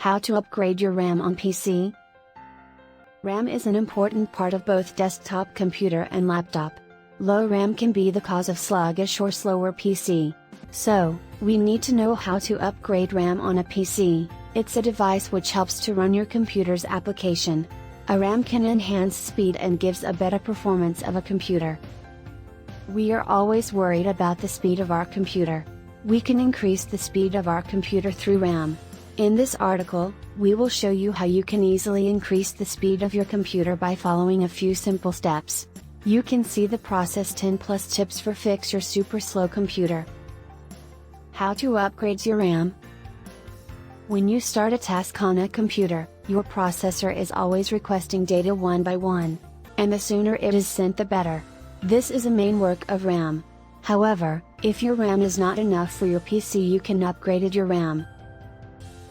How to upgrade your RAM on PC? RAM is an important part of both desktop computer and laptop. Low RAM can be the cause of sluggish or slower PC. So, we need to know how to upgrade RAM on a PC. It's a device which helps to run your computer's application. A RAM can enhance speed and gives a better performance of a computer. We are always worried about the speed of our computer. We can increase the speed of our computer through RAM. In this article, we will show you how you can easily increase the speed of your computer by following a few simple steps. You can see the process 10 plus tips for fix your super slow computer. How to upgrade your RAM? When you start a task on a computer, your processor is always requesting data one by one. And the sooner it is sent the better. This is a main work of RAM. However, if your RAM is not enough for your PC, you can upgrade your RAM.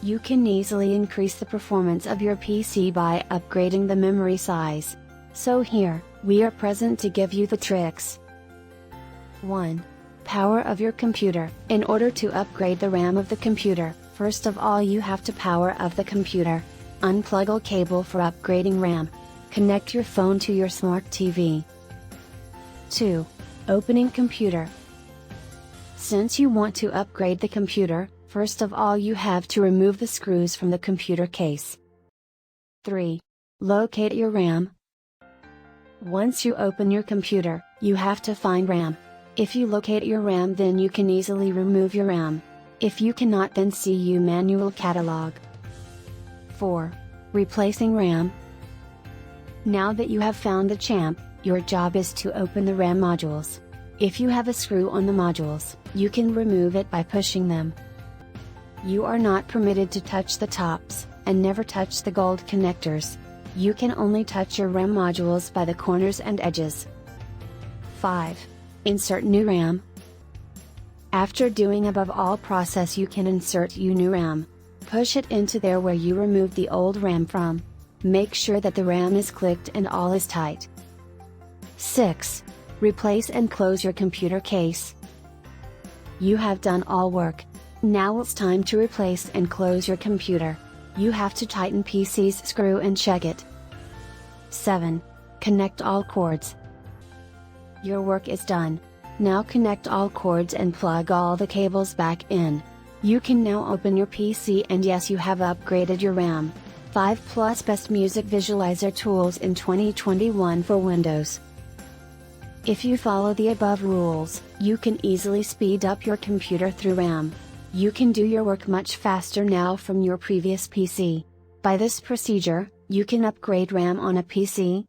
You can easily increase the performance of your PC by upgrading the memory size. So here, we are present to give you the tricks. 1. Power of your computer. In order to upgrade the RAM of the computer, first of all you have to power of the computer. Unplug all cable for upgrading RAM. Connect your phone to your smart TV. 2. Opening computer. Since you want to upgrade the computer, first of all you have to remove the screws from the computer case. 3. Locate your RAM. Once you open your computer, you have to find RAM. If you locate your RAM, then you can easily remove your RAM. If you cannot, then see your manual catalog. 4. Replacing RAM. Now that you have found the champ, your job is to open the RAM modules. If you have a screw on the modules, you can remove it by pushing them. You are not permitted to touch the tops, and never touch the gold connectors. You can only touch your RAM modules by the corners and edges. 5. Insert new RAM. After doing above all process, you can insert your new RAM. Push it into there where you removed the old RAM from. Make sure that the RAM is clicked and all is tight. 6. Replace and close your computer case. You have done all work. Now it's time to replace and close your computer. You have to tighten PC's screw and check it. 7. Connect all cords. Your work is done. Now connect all cords and plug all the cables back in. You can now open your PC, and yes, you have upgraded your RAM. 5 plus best music visualizer tools in 2021 for Windows. If you follow the above rules, you can easily speed up your computer through RAM. You can do your work much faster now from your previous PC. By this procedure, you can upgrade RAM on a PC,